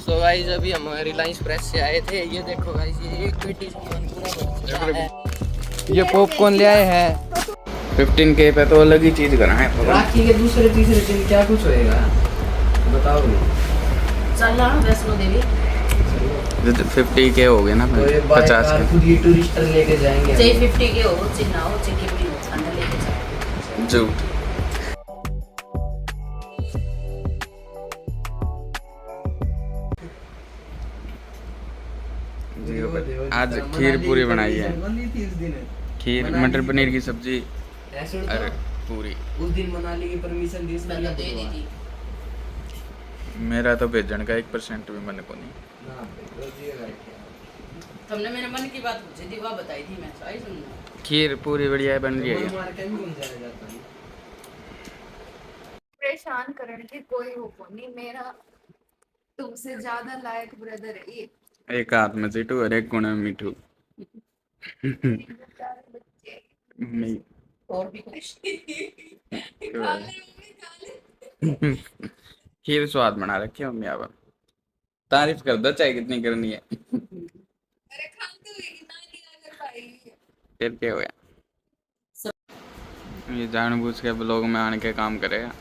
So guys अभी हम Reliance press से आए थे। ये देखो गाइस, ये एक पेटी सामान पूरा भर चुका है। ये पॉपकॉर्न ले आए हैं 15K पे तो अलग ही चीज करा है। राखी के दूसरे तीसरे दिन क्या कुछ होएगा बताओ। चलना वैष्णो देवी 50K हो गए ना, तो ये 50 के खुद ही टूरिस्टर लेके जाएंगे। चाहे 50 के हो चिन्ह हो चिके भी हो खाना लेके जाओ जो आज खीर पूरी बनाई है। खीर, मटर पनीर की सब्जी, अरे पूरी। उस दिन मनाली की परमिशन दी मैंने दे दी थी। मेरा तो भेजने का 1% भी मन को नहीं। तुमने मेरे मन की बात पूछी थी, वह बताई थी, मैं सही सुनना। खीर पूरी बढ़िया बन रही है। परेशान करने की कोई हो नहीं, मेरा तुमसे ज्यादा लायक ब्रदर है ये। एक हाथ में चिटू और एक कोने में मिठू। नहीं। और भी कुछ खीर स्वाद बना रखी है मम्मी। अब तारीफ कर दो चाहे कितनी करनी है। अरे खाते हुए कितना नहीं कर पाएगी। फिर क्या हो गया, ये जानबूझ के ब्लॉग में आने के काम करेगा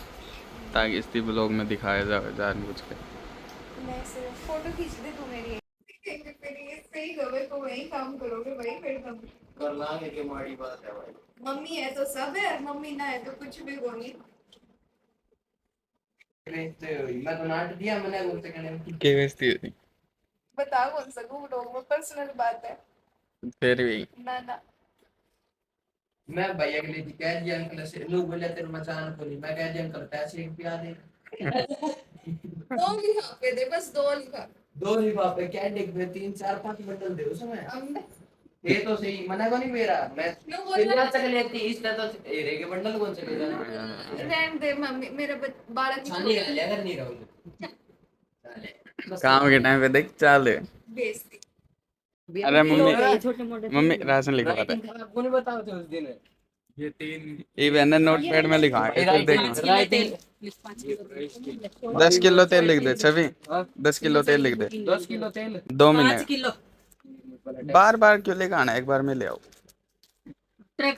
ताकि इसी ब्लॉग में दिखाया जाए जानबूझ के। मैं सिर्फ फोटो खींच दे तू मेरी। फिर ये सही करोगे तो वही काम करोगे भाई, फिर तुम कर लांगे के माड़ी बात है भाई। मम्मी है तो सब है, मम्मी ना है तो कुछ भी बोली। मैं तो नाट दिया मैंने बोलते कहने क्या बेइज्जती होती बता कौन सा गुड होगा, पर्सनल बात है फिर भी। ना ना। मैं भैया के लिए कह दिया अंकल से, लोग बोले तेरे मचान को नहीं, मैं कह दिया अंकल पैसे एक पिया दे। दो लिफाफे दे, बस दो लिफाफे। दो लिफाफे क्या डिग में 3 4 5 बंडल दे उसमें। ये तो सही मना को नहीं मेरा, मैं क्यों बोल रहा तेरा तक लेती इसने तो हीरे के बंडल कौन से ले जाना। रहने दे मम्मी, मेरा बालक छानी कर लिया कर नहीं रहूंगा काम के टाइम पे देख चाल है। बेइज्जती। अरे मम्मी, छोटे मोटे मम्मी राशन लिखवा दे। आपको नहीं बताओ थे उस दिन ये 3 मैंने नोटपैड में लिखा है, फिर देखना। 10 किलो तेल लिख दे छवि, 10 किलो तेल लिख दे। 10 किलो तेल 2 5 महीने किलो बार बार क्यों लिखाना, एक बार में ले आओ ट्रक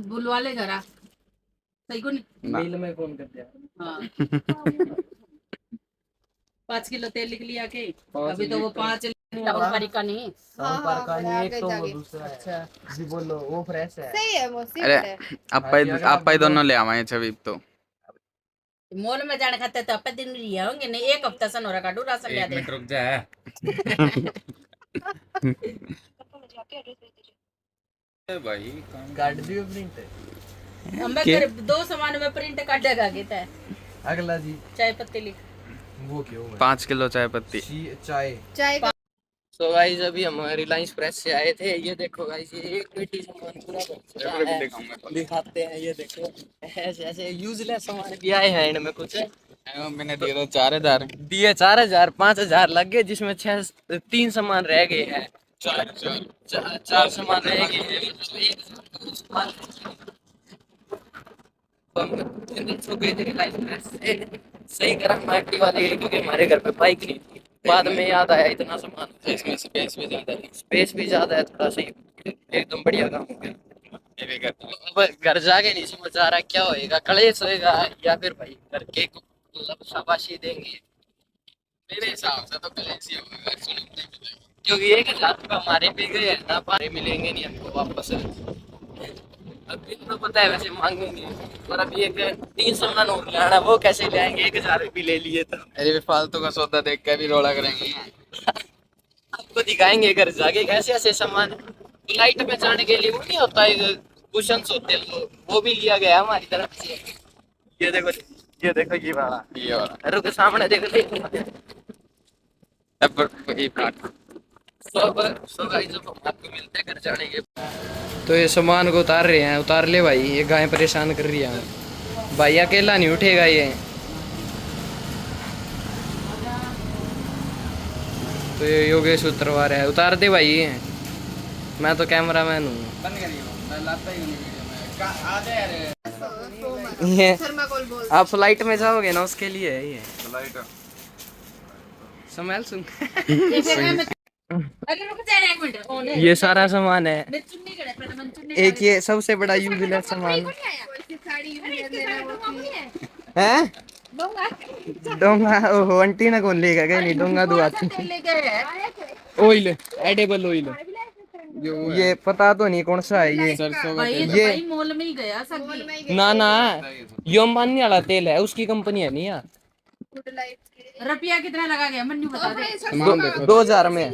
बुलवा ले जरा, सही को नहीं। ना। मिल में फोन कर दिया। हाँ 5 किलो तेल लिख लिया के अभी तो वो 5 टपरी का नहीं। संपर्क का नहीं, एक तो वो जाके। दूसरा है। अच्छा जी बोलो वो फ्रेश है। सही है मौसी। अरे आप ही दोनों ले आवाए छवि तो। मॉल में जाने खाते तो अपन दिन रिया होंगे नहीं, एक हफ्ता सन हो रहा काटू राशन लिया दे। रुक जा। भाई काट दियो प्रिंट। हमें कर 2 सामान में प्रिंट काटेगा कहता है। अगला जी चाय पत्ती लिख। वो क्यों 5 किलो चाय पत्ती। चाय चाय का। सो गाइस अभी हम रिलायंस प्रेस से आए थे। ये देखो गाइस, ये एक पेटी सामान पूरा भर चुका है। दिखाते हैं, ये देखो ऐसे ऐसे यूजलेस सामान भी आए हैं इनमें कुछ। मैंने दिया था 4000 दिए 4000 5000 लग गए, जिसमें 3 सामान रह गए हैं। 4 सामान रह गए हैं। सही करा मार्टी वाले, क्योंकि हमारे घर पे बाइक नहीं थी। बाद में याद आया इतना सामान इसमें स्पेस भी ज्यादा है, थोड़ा सा एकदम बढ़िया काम हो गया। अब घर जाके नहीं समझ आ रहा क्या होएगा, कलेश होएगा या फिर भाई घर के मतलब शाबाशी देंगे। मेरे हिसाब से तो कलेश ही होगा, क्योंकि 1000 रुपये हमारे भी गए हैं ना, पारे मिलेंगे नहीं हमको वापस। अब इतना पता है वैसे मांगेंगे, और अब ये 3 सामान और लाना, वो कैसे लाएंगे, 1000 भी ले लिए तो। अरे फालतू का सौदा देख के भी रोड़ा करेंगे। आपको दिखाएंगे घर जाके कैसे ऐसे सामान। फ्लाइट में जाने के लिए वो नहीं होता है कुशन होते हैं, वो भी लिया गया हमारी तरफ से। ये देखो ये वाला रुक सामने देखो। सब गाइस अब आपको मिलते हैं घर जाने के। तो ये सामान को उतार रहे हैं, उतार ले भाई, ये गाय परेशान कर रही है भाई, अकेला नहीं उठेगा ये। तो ये योगेश उतरवा रहा है, उतार दे भाई, मैं तो कैमरामैन हूँ। ये थर्माकोल बोल। आप फ्लाइट में जाओगे ना, उसके लिए है ये। संभाल सुन। ये फिर मैं अरे रुक जा एक मिनट ओ नहीं ये सारा सामान है। मैं चुन्नी करे पर मैं चुन्नी एक ये सबसे बड़ा यूजलेस सामान है। डोंगा ओहो आंटी ना कौन लेगा क्या नहीं डोंगा दो आती ले गए ऑयल एडिबल ऑयल ये पता तो नहीं कौन सा है ये सरसों का भाई तेल। तो ये- भाई मॉल में ही गया सब्जी ना ना ये अंबानी वाला तेल है उसकी कंपनी है नहीं यार रुपया कितना लगा गया मन्नू बता दे सामान देखो 2000 में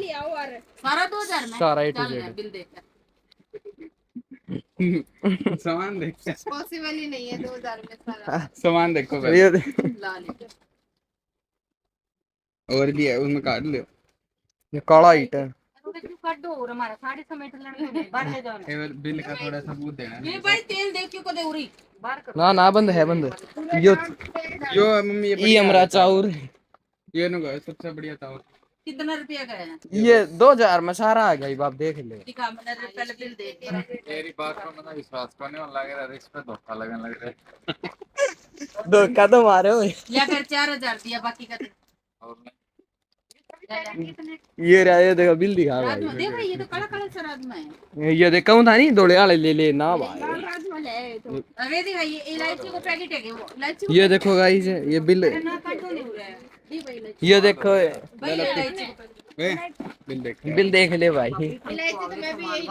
सारा 2000 में सारा A to चल Z। मैं बिल देख सामान देखो, पॉसिबल ही नहीं है 2000 में सारा। सामान देखो पहले। ये ला ले और भी है उसमें काट लो। ये काला ईट है क्यों काट दो और हमारा साड़ी समेट लेने बाहर ले जाओ ना। ये बिल का थोड़ा सबूत देना ये है। भाई तेल देख क्यों को दे उरी बाहर कर ना ना बंद है बंद यो यो मम्मी ये ये बढ़िया हमरा है। चाउर ये नु सबसे बढ़िया था। कितना रुपया का है ये 2000 में सारा आ गया बाप देख ले दिखा मैंने पहले बिल देख तेरी बात पर मतलब विश्वास करने वाला लग रहा है, इस पे धोखा लगने लग रहा है। धोखा तो मारे हो या कर 4000 दिया बाकी का और ये रहा ये देखो बिल दिखा रात में भाई देख भाई ये तो काला काला सा रात में है ये देखा हूं था नहीं धोले वाले ले ले ना भाई अरे दिखा ये इलायची को पैकेट है वो इलायची ये देखो गाइस ये बिल ना काट दो नहीं हो रहा है ये भाई इलायची ये देखो भाई इलायची को पैकेट बिल देख बिल देख ले भाई इलायची तो मैं भी यही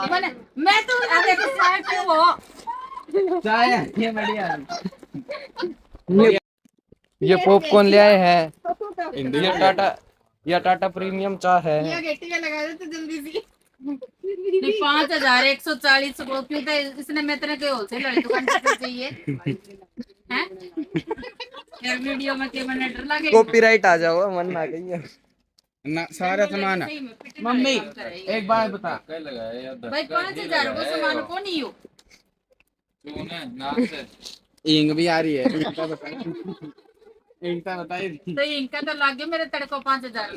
मैं तो अरे को साइड पे वो चाय ये बढ़िया ये पॉपकॉर्न ले आए हैं ये टाटा प्रीमियम चाय है ये गेटी का लगा दो तो जल्दी सी। नहीं 5140 को क्यों तो इसने मैं तेरे के होलसेल दुकान से चाहिए हैं यार वीडियो में के मिनट लगे कॉपीराइट आ जाओ मन ना कहिए ना सारा सामान है। मम्मी एक बार बता क्या लगाया यार भाई 5000 को सामान को नहीं हो तूने नाम से इंग भी आ रही है। इनका बताइए तो इनका तो लग गया मेरे तेरे को 5000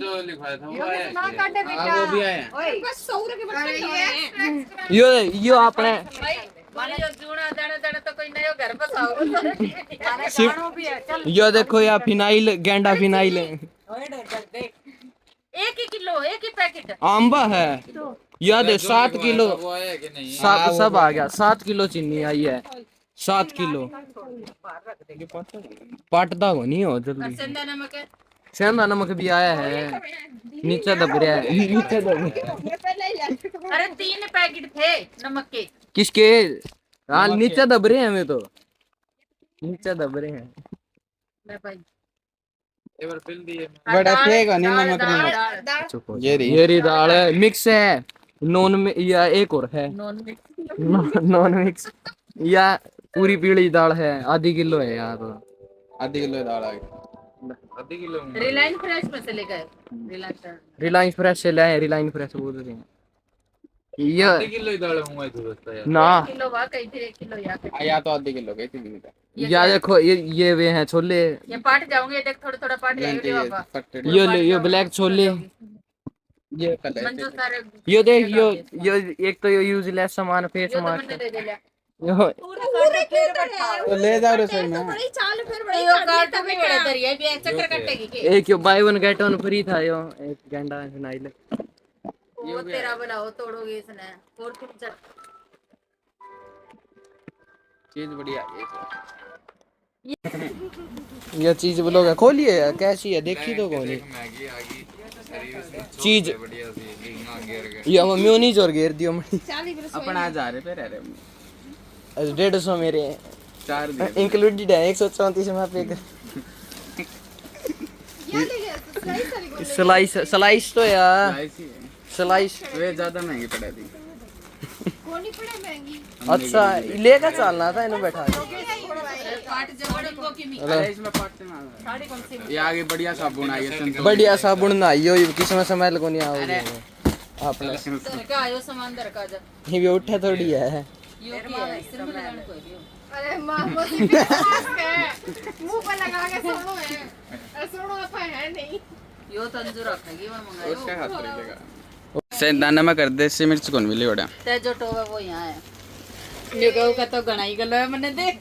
जो लिखवाया था वो आया ना काटे बेटा वो भी आया। ओए बस 100 के बच्चे यो आपने भाई माने जो जूना दाना दाना तो कोई नयो घर बसाओ सिर्फ भी है चल यो देखो या फिनाइल गेंडा फिनाइल एक ही किलो एक ही पैकेट आंबा है या दे 7 किलो वो आया कि नहीं? सब सब आ गया 7 किलो चीनी आई है 7 किलो पटदा को नहीं हो और जल्दी सेंधा नमक है सेंधा नमक भी आया है नीचे दब रहा है नीचे दब अरे 3 पैकेट थे नमक के किसके हाँ नीचे दब रहे हैं हमें तो नीचे दब रहे हैं ले भाई एक बार बिल दिए बड़ा फेंक नहीं नमक नहीं। दाल चुप हो ये रही। ये रही दाल है मिक्स है नॉन में या एक और है नॉन मिक्स नॉन मिक्स या पूरी पीली दाल है आधी किलो है यार आधी किलो दाल आ गई। आधी किलो में रिलायंस फ्रेश में से ले गए रिलायंस फ्रेश से लाए रिलायंस फ्रेश बोल रहे हैं ये आधी किलो ही दाल हुआ है दोस्त यार। ना 1 किलो वा कहीं थे 1 किलो या या तो आधी किलो गई थी। या देखो ये वे हैं छोले ये पाट जाओगे देख थोड़ा थोड़ा पाट जाएंगे बाबा ये ब्लैक छोले ये कलर मंजू सारे ये देख यो एक तो ये यूजलेस सामान फेस ये तो मास्क मैंने दे दिया यो तो ले जाओ रसोई में। बड़ी चाल फिर तो यो काट भी बड़ा तरी है भी चक्कर कटेगी के एक यो buy one get one free था यो एक गेंडा फिनाइल वो तेरा बनाओ तोड़ोगे इसने और तुम चल चीज बढ़िया ये चीज ब्लॉग खोलिए यार कैसी है देखी तो कौन मैगी आ गई चीज बढ़िया सी गिंगा गिर गए ये म्योनीज और घेर दियो मणि अपना जा रहे पे रह रहे 150 मेरे 4 दिन इंक्लूडेड है 134 में पे स्लाइस स्लाइस तो यार ऐसी है स्लाइस वे ज्यादा महंगी पड़ा थी। कौन ही पड़े महंगी अच्छा लेकर चलना था इन्हें बैठा के पाट जबड़ को की मी अरे इसमें पाटते ना साड़ी कौन सी ये आगे बढ़िया साबुन आई है संतोष। बढ़िया साबुन ना यो किसमें समय को नहीं आओगे आपने तेरे का आयो सामान दर का जा ये भी उठे थोड़ी है यो की है सिर में लगाने को है यो अरे मां वो मास्क है मुंह पर लगा के सोनो है अरे सोनो apa है नहीं यो तंजूर रखेगी मैं मंगायो उसका हाथ पड़ेगा से दाना में कर देसी मिर्च कौन मिली ओड़ा ते जो टोवा वो यहाँ है ये कहू का तो गणा ही गलो है मैंने देख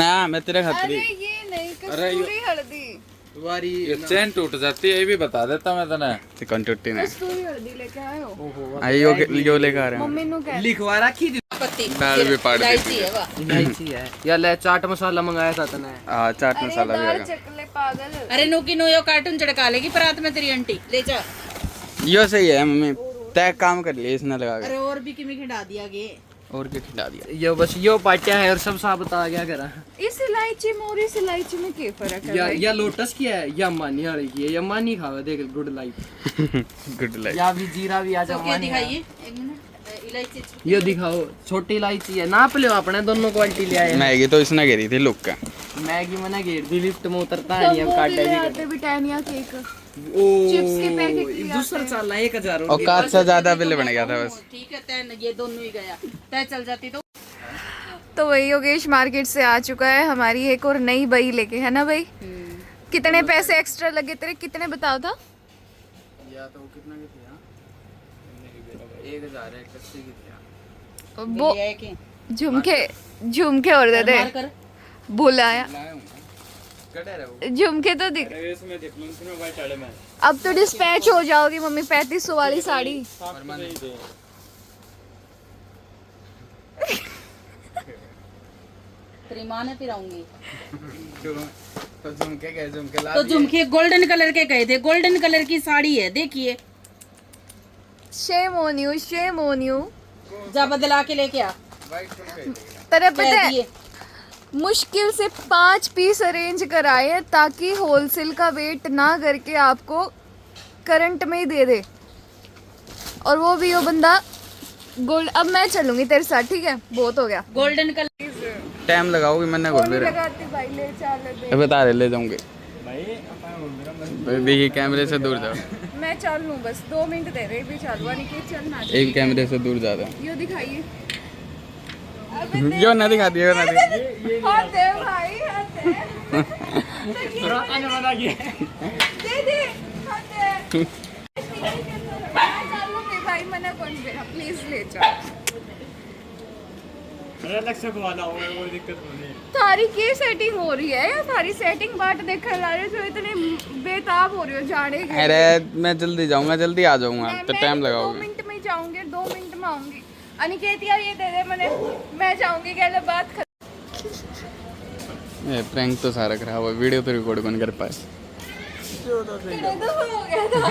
ना मैं तेरे खातिर अरे ये नहीं कसूरी हल्दी ये चेन टूट जाती है, ये भी बता देता मैं तने। चिकन टूटी ने तू ही हल्दी लेके आयो आई यो लेकर आ रहे हैं। मम्मी नु कह लिखवा रखी थी पत्ती दाल भी पाड़ दी इलायची है वाह। इलायची है या ले चाट मसाला मंगाया था तने। हाँ चाट मसाला भी दाल आएगा। चकले पागल अरे नुकी नो यो कार्टून चढ़का लेगी परात में तेरी आंटी ले जा। यो सही है मम्मी, तय काम कर लिया इसने लगा अरे के। और भी किमी खिला दिया गे। और क्या खिला दिया। यो बस यो पाटिया है और सब साबुत आ गया करा। इस इलायची में और इस इलायची में क्या फर्क है भाई? या लोटस की है या मानी वाली की है या मानी खावे देख गुड लाइफ। Good life. या भी जीरा भी आ तो जा क्या मानी है। दिखाइए एक मिनट इलायची ये दिखाओ छोटी इलायची है नाप लो अपने दोनों क्वालिटी ले आए। मैगी तो इसने गिरी थी लुक का। मैगी मना घेर दी लिफ्ट में उतरता है नहीं अब काट ले देगी। आते ब्रिटानिया केक ओ चिप्स के पैकेट भी दूसरा चल 1000 और काट से ज्यादा बिल बन गया था बस। ठीक है तय ये दोनों ही गया तय चल जाती तो वही योगेश मार्केट से आ चुका है हमारी एक और नई बही लेके, है ना भाई? कितने पैसे एक्स्ट्रा लगे तेरे, कितने बताओ था? या तो कितना की थी? 1000 है कच्ची की थी। वो झुमके और दे दे कर भूल आया। लाया हूं कटे रहो। झुमके तो दिख। इसमें देख लो इसमें भाई टाड़े में। अब तो डिस्पैच हो जाओगी मम्मी 3500 वाली साड़ी। तेरी माँ ने फिर आऊंगी। तो झुमके गए झुमके ला तो झुमके गोल्डन कलर के गए थे, गोल्डन कलर की साड़ी है देखिए। Shame on you, shame on you. जा बदला के लेके आ। तेरे पता कह है दिए मुश्किल से 5 पीस अरेंज कराए हैं ताकि होलसेल का वेट ना करके आपको करंट में ही दे दे। और वो भी वो बंदा गोल्ड। अब मैं चलूंगी तेरे साथ, ठीक है? बहुत हो गया। गोल्डन कलर टाइम लगाओगी मैंने बोल रहा। लगाती भाई ले चल बता रहे ले जाऊंगे भाई। देखिए कैमरे से दूर जाओ। मैं चल लूं बस 2 मिनट दे रहे भी चलवा नहीं कि चलना। एक कैमरे से दूर ज्यादा। यो दिखाइए। यो ना दिखा दियो ना दिखा। हाथ दे भाई, हाथ दे। दे दे हाथ दे। मैं चल लूंगी भाई, मना कौन करेगा? प्लीज ले चल। अलग से खवाना होगा कोई दिक्कत नहीं। थारी की सेटिंग हो रही है या थारी सेटिंग बाट देखने ला रहे हो? इतने बेताब हो रहे हो जाने के। अरे मैं जल्दी जाऊंगा, जल्दी आ जाऊंगा तो टाइम 2 लगाओगे। मिनट में जाऊंगी, 2 मिनट में आऊंगी। अनिकेत यार ये दे दे मैं जाऊंगी क्या बात ये प्रैंक तो सारा खराब है, वीडियो तो रिकॉर्ड कौन कर पाए। तेरे तो हो गया था।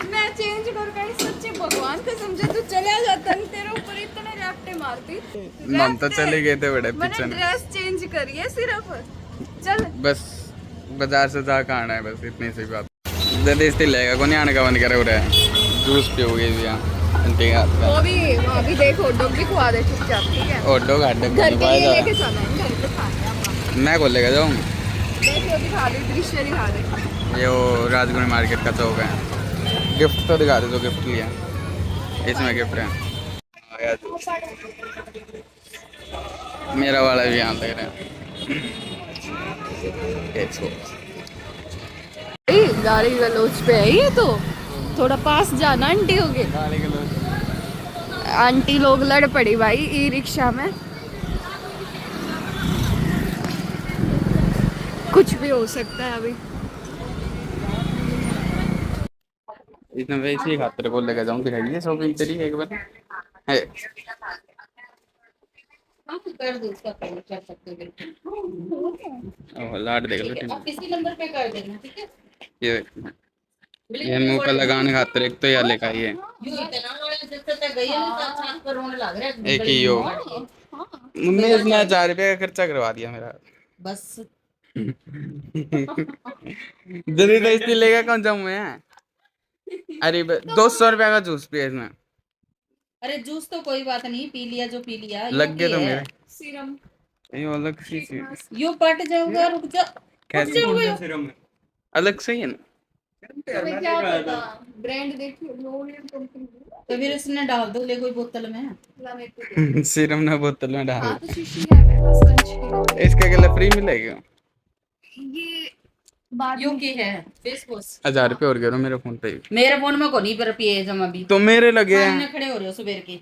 मैं चेंज कर कर सच्चे भगवान का समझे तू चला जाता नहीं, तेरे ऊपर इतने रैप्टे मारती। हम तो चले गए थे बड़े मैंने पीछे। ड्रेस चेंज करी है सिर्फ। चल बस बाजार से जा कर आना है, बस इतनी सी बात। जल्दी इसलिए लेगा कौन आने का मन करे हो रहा है। जूस पियोगे भी यहाँ आंटी के हाथ वो भी देख हॉट डॉग भी खुआ दे चुपचाप, ठीक है? में। और डॉग हट घर के लिए लेके चलना है, घर पे खाना है। मैं को लेकर जाऊँ। देखो दिखा दे, दृश्य दिखा दे। ये वो राजगुड़ी मार्केट का चौक है। गिफ्ट तो दिखा दे जो गिफ्ट लिया। इसमें गिफ्ट है। आया तो। मेरा वाला भी यहाँ लग रहा है। गाड़ी गलोच पे है ये तो। थोड़ा पास जाना आंटी हो गए। आंटी लोग लड़ पड़ी भाई ई रिक्शा में। कुछ भी हो सकता है अभी। इसमें वैसे ही खातिर को लेकर जाऊँ, दिखाइए शॉपिंग तेरी एक बार है। कर दो उसका पेमेंट कर सकते हो बिल्कुल। ओह लाड देख लो। ठीक है, आप इसी नंबर पे कर देना ठीक है। ये मुंह पे लगाने खातिर एक तो यार लेकर आई है। यूं इतना वाला जैसे तक गई है ना साथ साथ पर रोने लग रहा है। एक ही यो। मम्मी इसने 1000 रुपये का खर्चा करवा दिया मेरा। बस जल्दी तो इसलिए लेकर कौन जाऊँ मैं। अरे 200 रुपये का जूस पिया इसमें। अरे जूस तो कोई बात नहीं, पी लिया जो पी लिया। लग गए तो मेरे। सीरम ये अलग सी चीज। यू पट जाओगे, रुक जा। कैसे जाओगे? अलग सही है ना। तुम्हें क्या पता? ब्रांड देखिए, लोरियल कंपनी। तो फिर उसने डाल दो ले कोई बोतल में। ला मेरे को दे। सीरम ना बोतल में डाल। हाँ तो शीशी है मेरे पास कंच की। इसका गला फ्री मिलेगा। ये बाद यू में की है फेस वॉश। 1000 रुपये और करो मेरे फोन पे। मेरे फोन में को नहीं पर पिए जमा भी। तो मेरे लगे हैं। खड़े हो रहे हो सुबह के।